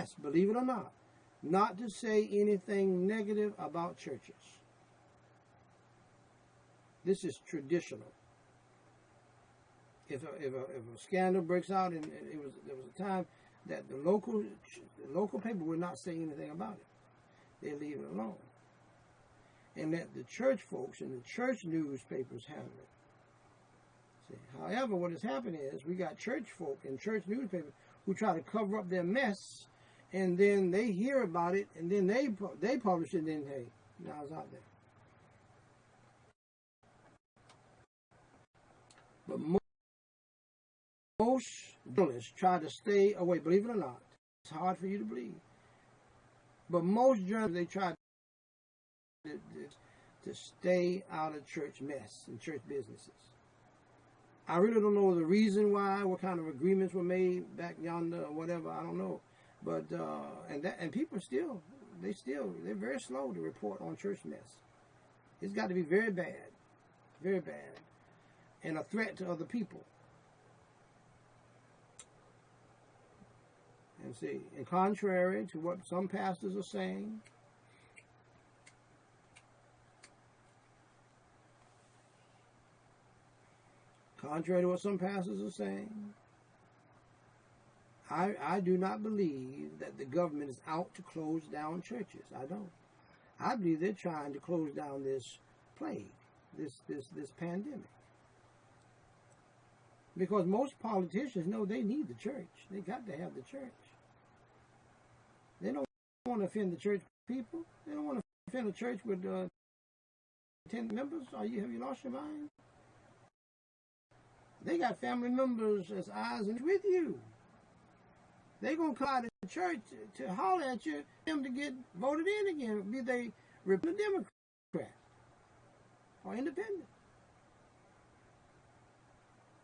mess, believe it or not to say anything negative about churches. This is traditional. If a scandal breaks out, and there was a time that the local paper would not say anything about it. They leave it alone. And let the church folks and the church newspapers handle it. See, however, what has happened is we got church folk and church newspapers who try to cover up their mess, and then they hear about it, and then they publish it, and then, hey, now it's out there. But most journalists try to stay away, believe it or not. It's hard for you to believe. But most journalists, they try to stay out of church mess and church businesses. I really don't know the reason why, what kind of agreements were made back yonder or whatever, I don't know. But, and people they're very slow to report on church mess. It's got to be very bad, and a threat to other people. And see, and contrary to what some pastors are saying, I do not believe that the government is out to close down churches. I don't. I believe they're trying to close down this plague, this pandemic. Because most politicians know they need the church. They got to have the church. They don't want to offend the church people. They don't want to offend a church with 10 members. Have you lost your mind? They got family members as eyes and with you. They're going to come out of the church to holler at you, them to get voted in again, be they Republican, Democrat, or Independent.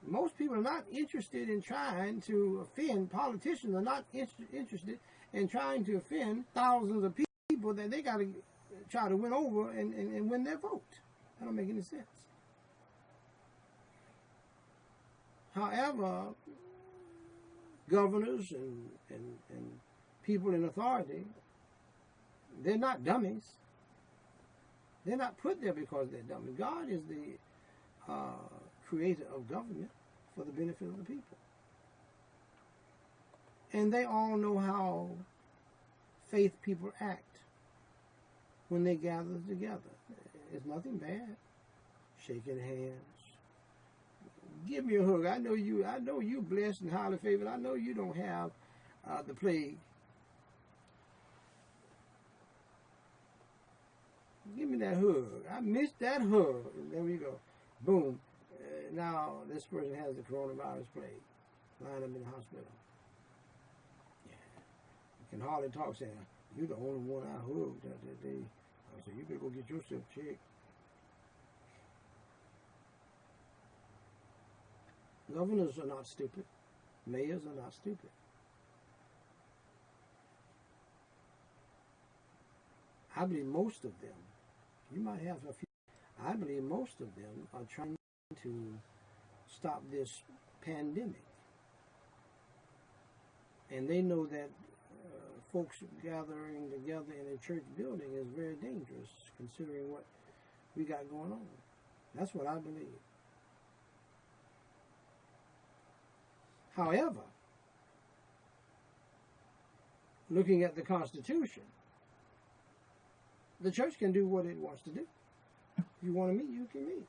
Most people are not interested in trying to offend. Politicians are not interested in trying to offend thousands of people that they got to try to win over and win their vote. That don't make any sense. However, governors and people in authority, they're not dummies. They're not put there because they're dummies. God is the creator of government for the benefit of the people. And they all know how faith people act when they gather together. It's nothing bad. Shaking hands. Give me a hug. I know you blessed and highly favored. I know you don't have the plague. Give me that hug. I missed that hug. There we go. Boom. Now this person has the coronavirus plague. Line up in the hospital. Yeah. You can hardly talk, saying, you're the only one I hugged that day. I said, you better go get yourself checked. Governors are not stupid. Mayors are not stupid. I believe most of them, you might have a few, I believe most of them are trying to stop this pandemic. And they know that folks gathering together in a church building is very dangerous, considering what we got going on. That's what I believe. However, looking at the Constitution, the church can do what it wants to do. If you want to meet, you can meet,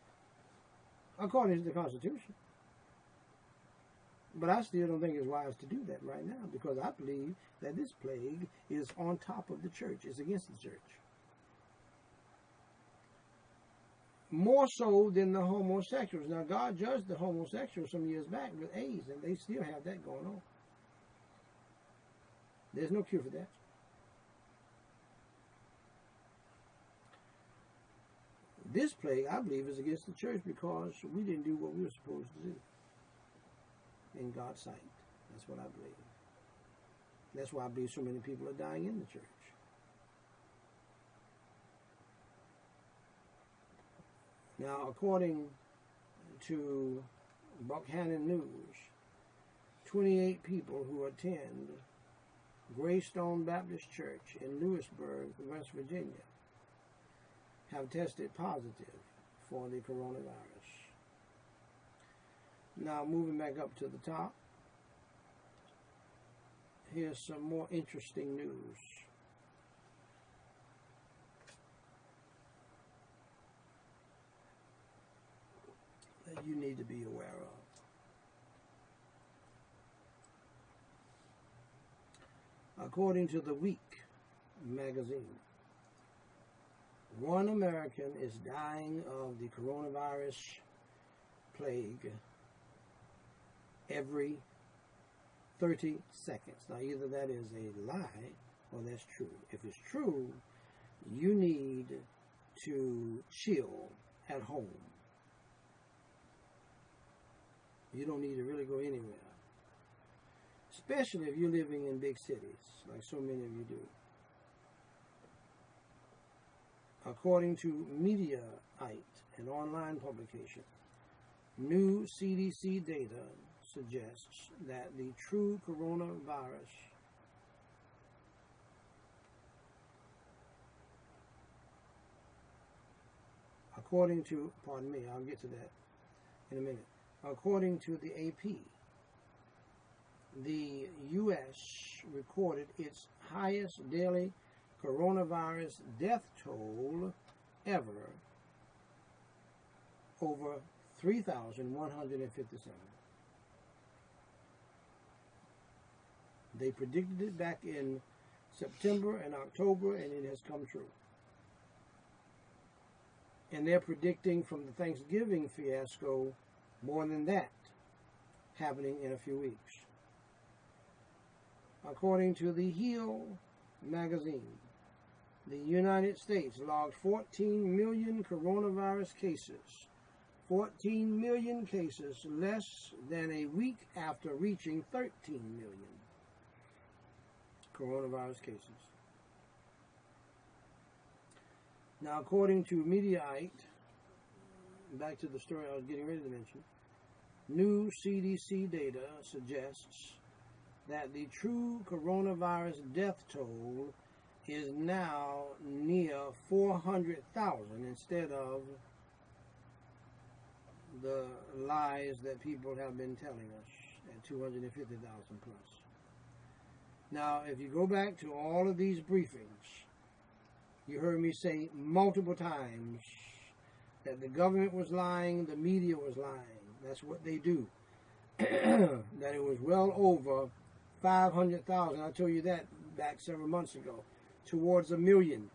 according to the Constitution. But I still don't think it's wise to do that right now, because I believe that this plague is on top of the church. It's against the church. More so than the homosexuals. Now, God judged the homosexuals some years back with AIDS, and they still have that going on. There's no cure for that. This plague, I believe, is against the church because we didn't do what we were supposed to do in God's sight. That's what I believe. That's why I believe so many people are dying in the church. Now, according to Buchanan News, 28 people who attend Greystone Baptist Church in Lewisburg, West Virginia, have tested positive for the coronavirus. Now, moving back up to the top, here's some more interesting news. That you need to be aware of. According to The Week magazine, 1 American is dying of the coronavirus plague every 30 seconds. Now, either that is a lie or that's true. If it's true, you need to chill at home. You don't need to really go anywhere, especially if you're living in big cities, like so many of you do. According to Mediaite, an online publication, new CDC data suggests that the true coronavirus according to, pardon me, I'll get to that in a minute. According to the AP, the U.S. recorded its highest daily coronavirus death toll ever, over 3,157. They predicted it back in September and October, and it has come true. And they're predicting from the Thanksgiving fiasco more than that happening in a few weeks. According to the Hill magazine, the United States logged 14 million coronavirus cases. 14 million cases, less than a week after reaching 13 million coronavirus cases. Now, according to Mediaite, back to the story I was getting ready to mention, new CDC data suggests that the true coronavirus death toll is now near 400,000 instead of the lies that people have been telling us at 250,000 plus. Now, if you go back to all of these briefings, you heard me say multiple times that the government was lying, the media was lying. That's what they do. That it was well over 500,000. I told you that back several months ago. Towards 1 million.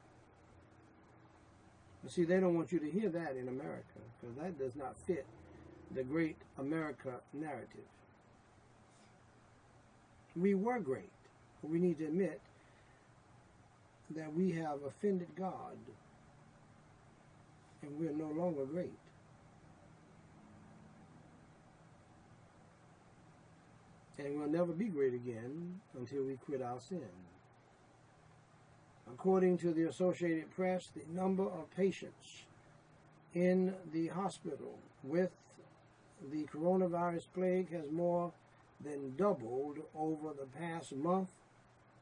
But see, they don't want you to hear that in America, because that does not fit the great America narrative. We were great. But we need to admit that we have offended God, and we're no longer great. And we'll never be great again until we quit our sin. According to the Associated Press, the number of patients in the hospital with the coronavirus plague has more than doubled over the past month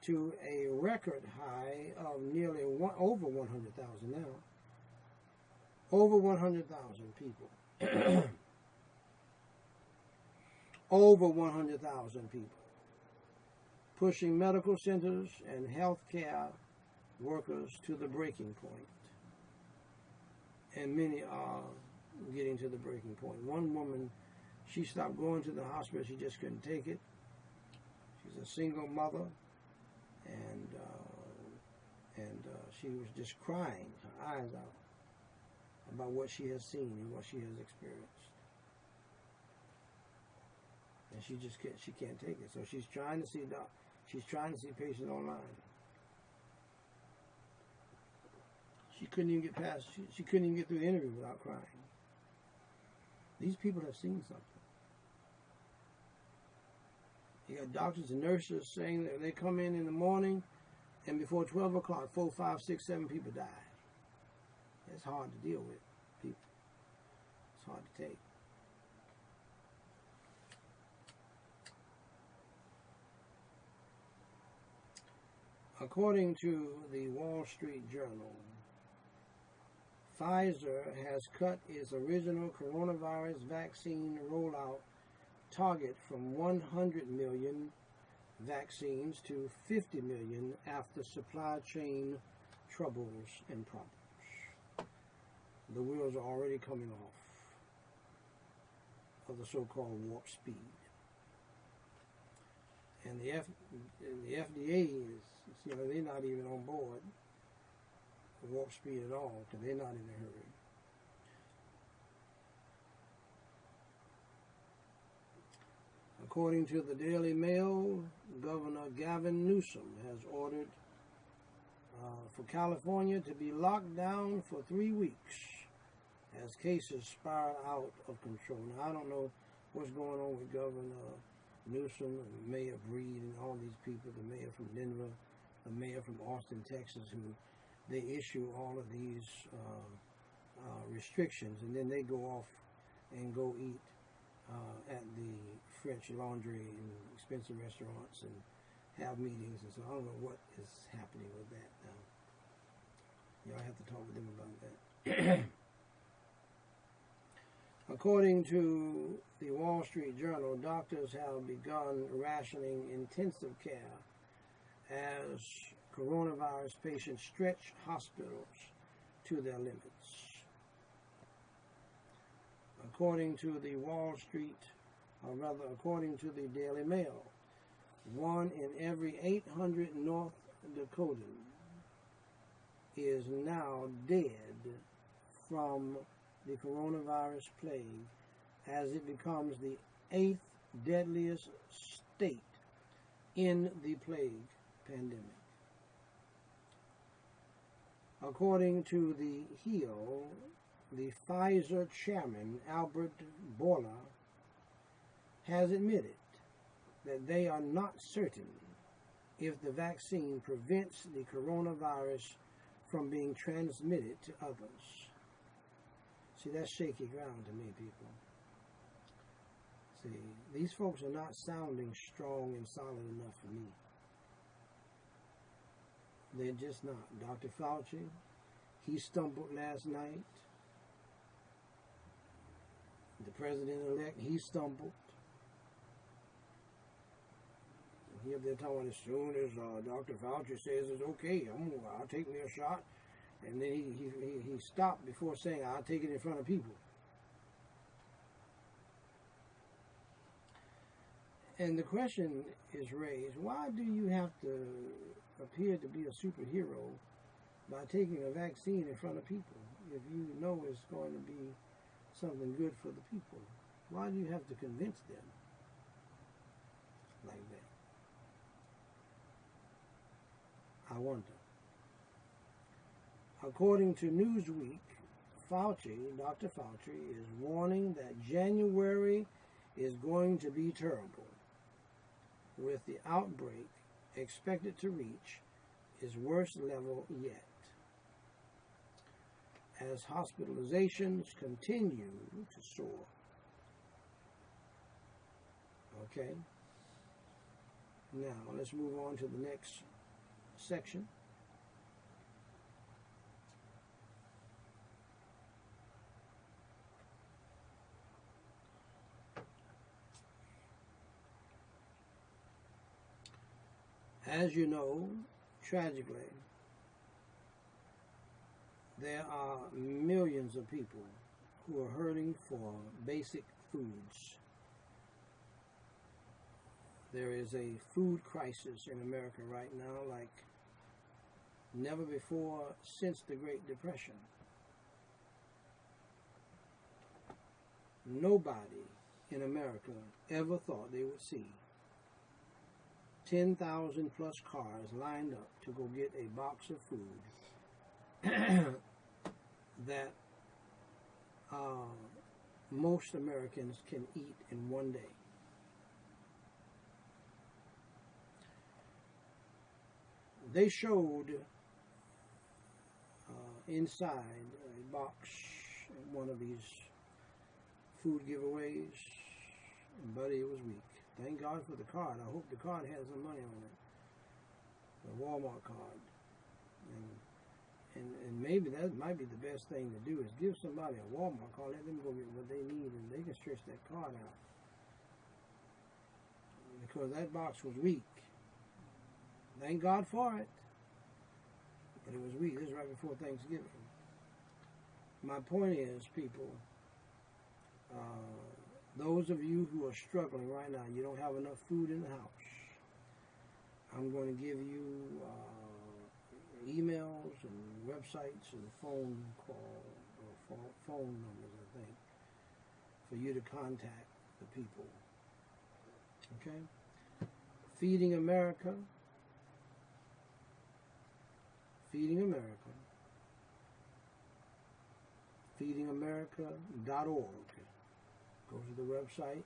to a record high of nearly over 100,000 now. Over 100,000 people. Over 100,000 people. Pushing medical centers and healthcare workers to the breaking point. And many are getting to the breaking point. One woman, she stopped going to the hospital. She just couldn't take it. She's a single mother. And she was just crying her eyes out about what she has seen and what she has experienced. And she can't take it. So she's trying to see patients online. She couldn't even get past. She couldn't even get through the interview without crying. These people have seen something. You got doctors and nurses saying that they come in the morning, and before 12 o'clock, 4, 5, 6, 7 people die. It's hard to deal with, people. It's hard to take. According to the Wall Street Journal, Pfizer has cut its original coronavirus vaccine rollout target from 100 million vaccines to 50 million after supply chain troubles and problems. The wheels are already coming off of the so-called warp speed. And the FDA is, they're not even on board with warp speed at all, because they're not in a hurry. According to the Daily Mail, Governor Gavin Newsom has ordered for California to be locked down for 3 weeks as cases spiral out of control. Now, I don't know what's going on with Governor Newsom and Mayor Breed and all these people, the mayor from Denver, the mayor from Austin, Texas, who they issue all of these restrictions, and then they go off and go eat at the French Laundry and expensive restaurants and have meetings, and so I don't know what is happening with that now. Y'all have to talk with them about that. According to the Wall Street Journal, doctors have begun rationing intensive care as coronavirus patients stretch hospitals to their limits. According to the according to the Daily Mail, 1 in every 800 North Dakotans is now dead from the coronavirus plague as it becomes the 8th deadliest state in the plague pandemic. According to the Hill, the Pfizer chairman, Albert Bourla, has admitted that they are not certain if the vaccine prevents the coronavirus from being transmitted to others. See, that's shaky ground to me, people. See, these folks are not sounding strong and solid enough for me. They're just not. Dr. Fauci, he stumbled last night. The president-elect, he stumbled. Here they're talking as soon as Dr. Fauci says it's okay, I'll take me a shot. And then he stopped before saying, I'll take it in front of people. And the question is raised, why do you have to appear to be a superhero by taking a vaccine in front of people if you know it's going to be something good for the people? Why do you have to convince them like that? I wonder. According to Newsweek, Dr. Fauci is warning that January is going to be terrible, with the outbreak expected to reach its worst level yet, as hospitalizations continue to soar. Okay? Now, let's move on to the next section. As you know, tragically, there are millions of people who are hurting for basic foods. There is a food crisis in America right now like never before since the Great Depression. Nobody in America ever thought they would see 10,000 plus cars lined up to go get a box of food that most Americans can eat in one day. They showed inside a box at one of these food giveaways, and buddy, it was weak. Thank God for the card. I hope the card has some money on it. a Walmart card. And maybe that might be the best thing to do is give somebody a Walmart card, let them go get what they need, and they can stretch that card out. Because that box was weak. Thank God for it. But it was weak. This is right before Thanksgiving. My point is, people, those of you who are struggling right now, you don't have enough food in the house, I'm going to give you emails and websites and phone numbers, I think, for you to contact the people. Okay? Feeding America. Feeding America. FeedingAmerica.org. Go to the website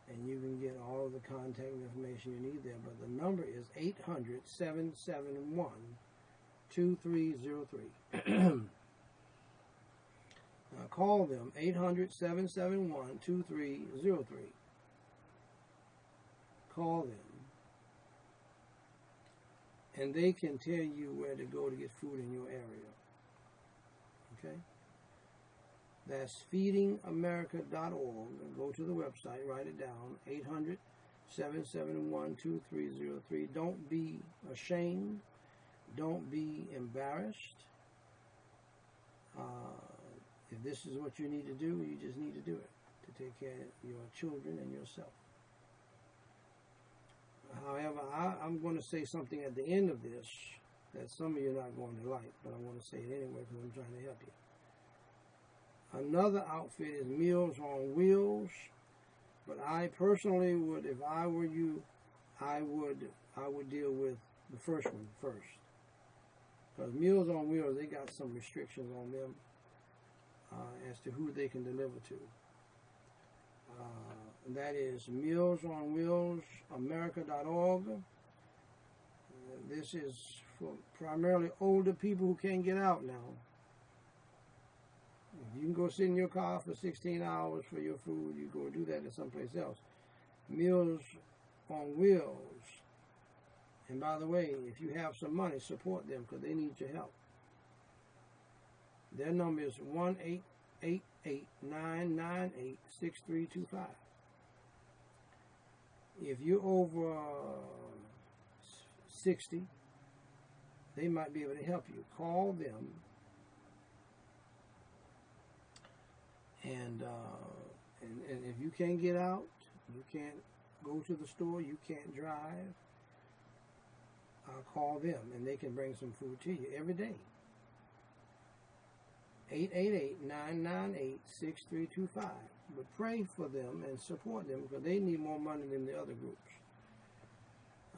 and you can get all of the contact information you need there. But the number is 800-771-2303. Call them, 800-771-2303. Call them. And they can tell you where to go to get food in your area. Okay? That's feedingamerica.org. Go to the website, write it down, 800-771-2303. Don't be ashamed. Don't be embarrassed. If this is what you need to do, you just need to do it to take care of your children and yourself. However, I'm going to say something at the end of this that some of you are not going to like, but I want to say it anyway because I'm trying to help you. Another outfit is Meals on Wheels, but I personally would, if I were you, I would deal with the first one first. Because Meals on Wheels, they got some restrictions on them as to who they can deliver to. That is Meals on Wheels, America.org. This is for primarily older people who can't get out now. If you can go sit in your car for 16 hours for your food, you go do that at someplace else. Meals on Wheels. And by the way, if you have some money, support them because they need your help. Their number is 1-888-998-6325. If you're over 60, they might be able to help you. Call them. And if you can't get out, you can't go to the store, you can't drive, call them and they can bring some food to you every day. 888-998-6325. But pray for them and support them because they need more money than the other groups.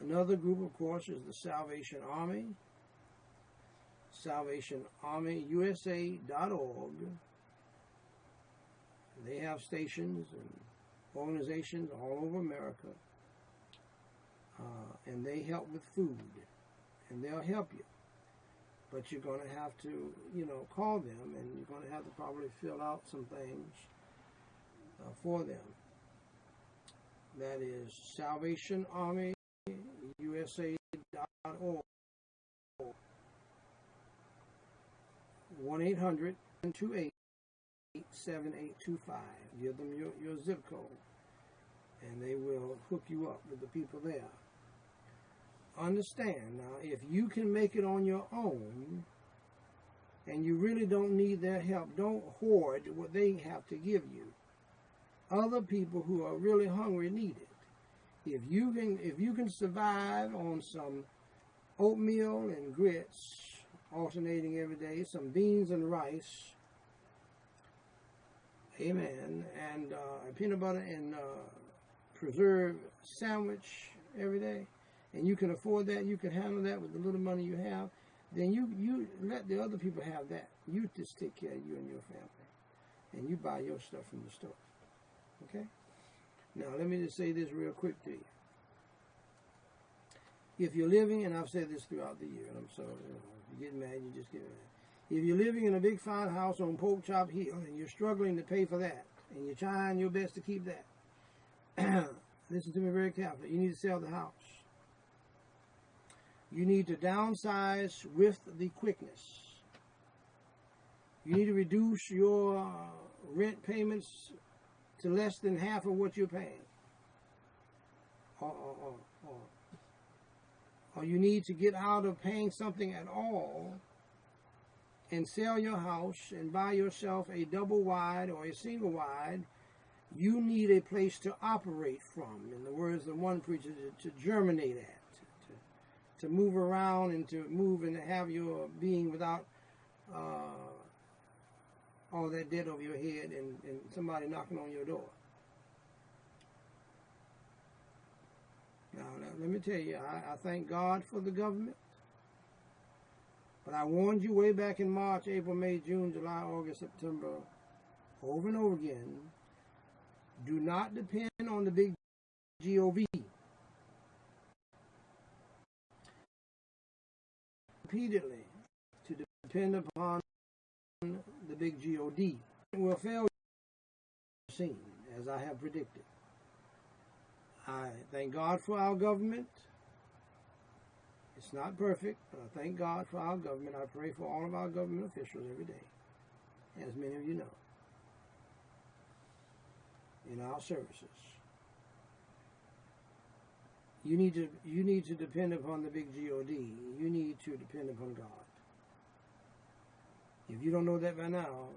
Another group, of course, is the Salvation Army. SalvationArmyUSA.org. They have stations and organizations all over America. And they help with food. And they'll help you. But you're going to have to, call them, and you're going to have to probably fill out some things for them. That is SalvationArmyUSA.org. 1-800-228-7825. Give them your zip code, and they will hook you up with the people there. Understand now, if you can make it on your own and you really don't need their help, don't hoard what they have to give you. Other people who are really hungry need it. If you can survive on some oatmeal and grits alternating every day, some beans and rice, amen, and peanut butter and preserved sandwich every day, and you can afford that, you can handle that with the little money you have, then you let the other people have that. You just take care of you and your family. And you buy your stuff from the store. Okay? Now, let me just say this real quick to you. If you're living, and I've said this throughout the year, and I'm sorry, if you get mad, you just get mad. If you're living in a big fine house on Pork Chop Hill, and you're struggling to pay for that, and you're trying your best to keep that, listen to me very carefully. You need to sell the house. You need to downsize with the quickness. You need to reduce your rent payments to less than half of what you're paying. Or you need to get out of paying something at all and sell your house and buy yourself a double wide or a single wide. You need a place to operate from, in the words of one preacher, to germinate at, to move around and to move and to have your being without all that debt over your head and somebody knocking on your door. Now, let me tell you, I thank God for the government. But I warned you way back in March, April, May, June, July, August, September, over and over again, do not depend on the big GOV. Repeatedly, to depend upon the big God. It will fail soon, as I have predicted. I thank God for our government. It's not perfect, but I thank God for our government. I pray for all of our government officials every day, as many of you know, in our services. You need to depend upon the big God. You need to depend upon God. If you don't know that by now,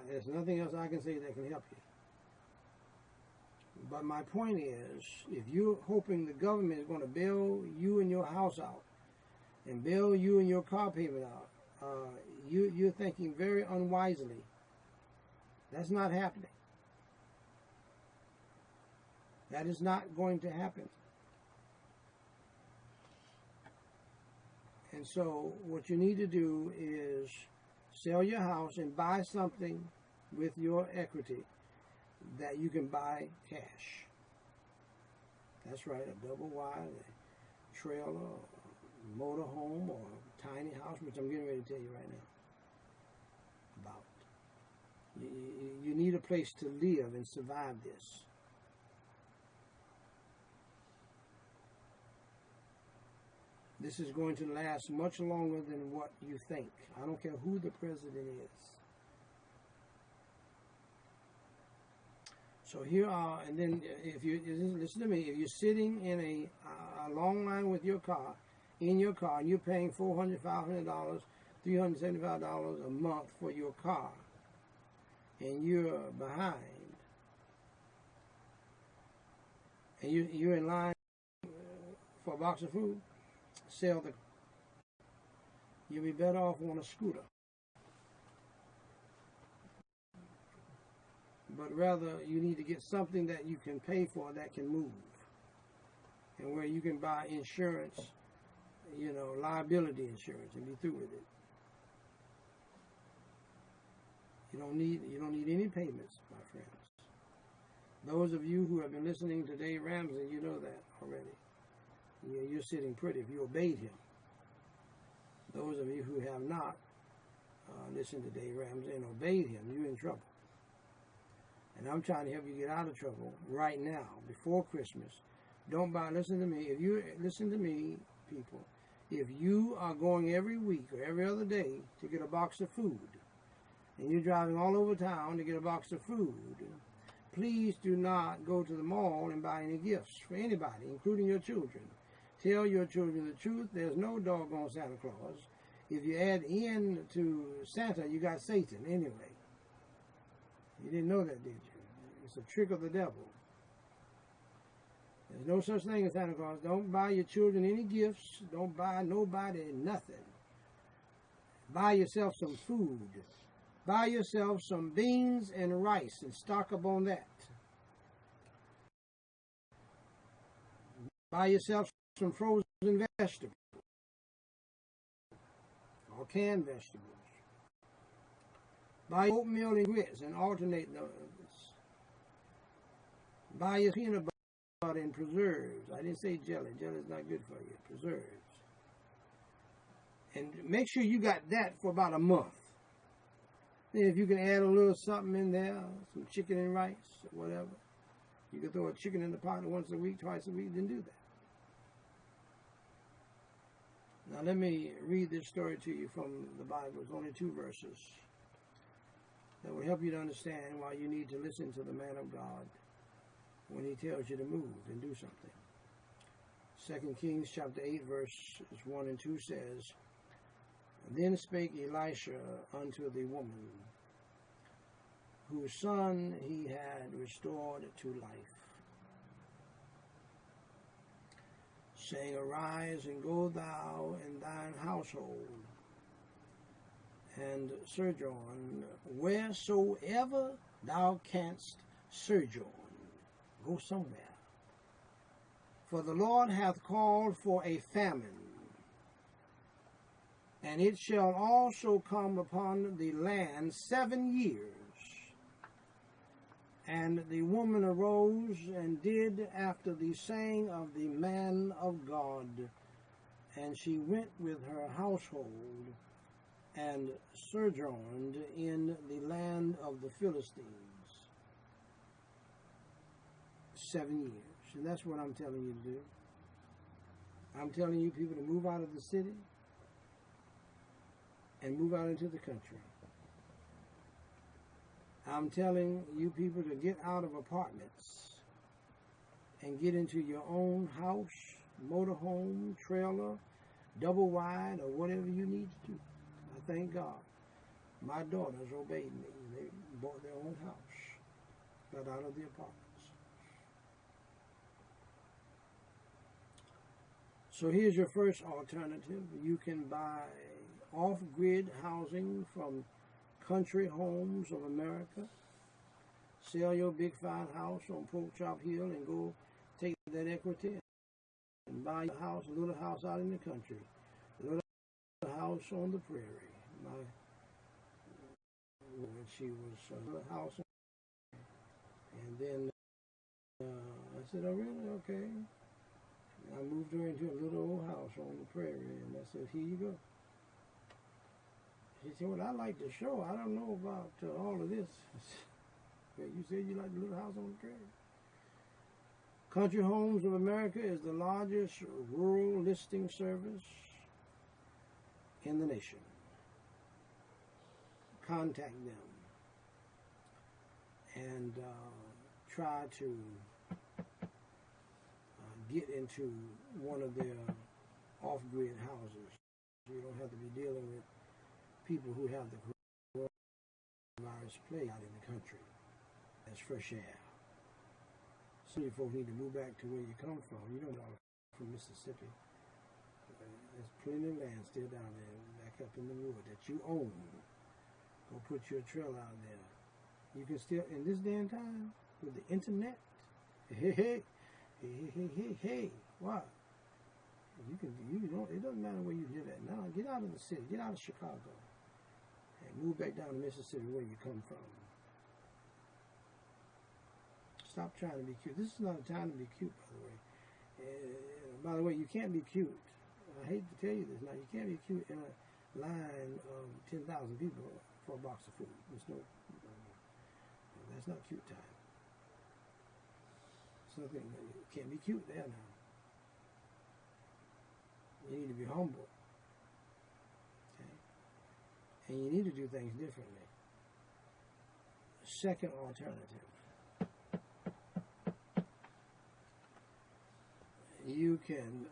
there's nothing else I can say that can help you. But my point is, if you're hoping the government is going to bail you and your house out and bail you and your car payment out, you're thinking very unwisely. That's not happening. That is not going to happen. And so what you need to do is sell your house and buy something with your equity that you can buy cash. That's right, a double wide, a trailer, a motor home, or a tiny house, which I'm getting ready to tell you right now about. You need a place to live and survive this. This is going to last much longer than what you think. I don't care who the president is. So here are, and then if you listen to me, if you're sitting in a long line with your car, in your car, and you're paying $400, $500, $375 a month for your car, and you're behind, and you're in line for a box of food, sell the. You'll be better off on a scooter. But rather, you need to get something that you can pay for that can move. And where you can buy insurance, liability insurance, and be through with it. You don't need any payments, my friends. Those of you who have been listening to Dave Ramsey, you know that already. You're sitting pretty if you obeyed him. Those of you who have not listened to Dave Ramsey and obeyed him, you're in trouble. And I'm trying to help you get out of trouble right now, before Christmas. Listen to me. If you listen to me, people, if you are going every week or every other day to get a box of food, and you're driving all over town to get a box of food, please do not go to the mall and buy any gifts for anybody, including your children. Tell your children the truth. There's no doggone Santa Claus. If you add in to Santa, you got Satan anyway. You didn't know that, did you? It's a trick of the devil. There's no such thing as Santa Claus. Don't buy your children any gifts. Don't buy nobody nothing. Buy yourself some food. Buy yourself some beans and rice and stock up on that. Buy yourself some frozen vegetables or canned vegetables. Buy oatmeal and grits and alternate those. Buy your peanut butter and preserves. I didn't say jelly. Jelly's not good for you. Preserves. And make sure you got that for about a month. Then if you can add a little something in there, some chicken and rice or whatever. You can throw a chicken in the pot once a week, twice a week, then do that. Now let me read this story to you from the Bible. It's only 2 verses that will help you to understand why you need to listen to the man of God when he tells you to move and do something. 2 Kings chapter 8 verses 1 and 2 says, Then spake Elisha unto the woman, whose son he had restored to life, saying, Arise and go thou and thine household, and sojourn wheresoever thou canst sojourn. Go somewhere. For the Lord hath called for a famine, and it shall also come upon the land 7 years. And the woman arose and did after the saying of the man of God, and she went with her household and sojourned in the land of the Philistines 7 years. And that's what I'm telling you to do. I'm telling you people to move out of the city and move out into the country. I'm telling you people to get out of apartments and get into your own house, motorhome, trailer, double wide, or whatever you need to do. I thank God. My daughters obeyed me. They bought their own house, got out of the apartments. So here's your first alternative. You can buy off-grid housing from Country Homes of America. Sell your big fine house on Pork Chop Hill and go take that equity and buy a house, a little house out in the country, a little house on the prairie. When she was a little house, and then I said, "Oh really? Okay." I moved her into a little old house on the prairie, and I said, "Here you go." She said, "Well, I like the show. I don't know about all of this." Well, you said you like the little house on the prairie. Country Homes of America is the largest rural listing service in the nation. Contact them and try to get into one of their off-grid houses. You don't have to be dealing with people who have the coronavirus plague out in the country. That's fresh air. So you folks need to move back to where you come from. You don't know from Mississippi. There's plenty of land still down there, back up in the wood that you own. Go put your trail out there. You can still, in this day and time, with the internet, hey, what? You don't, it doesn't matter where you live at now. Get out of the city, get out of Chicago, and move back down to Mississippi where you come from. Stop trying to be cute. This is not a time to be cute, by the way. You can't be cute. I hate to tell you this now. You can't be cute in a line of 10,000 people for a box of food. That's not cute time. Something you can't be cute there now. You need to be humble. Okay? And you need to do things differently. Second alternative. You can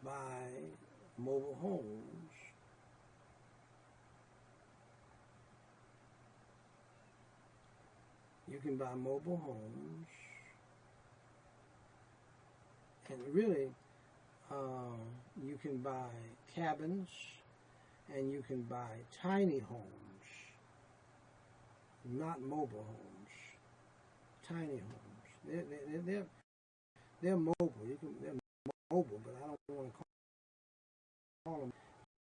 buy mobile homes and really you can buy cabins, and you can buy tiny homes, not mobile homes, tiny homes. They're mobile. They're mobile, but I don't want to call them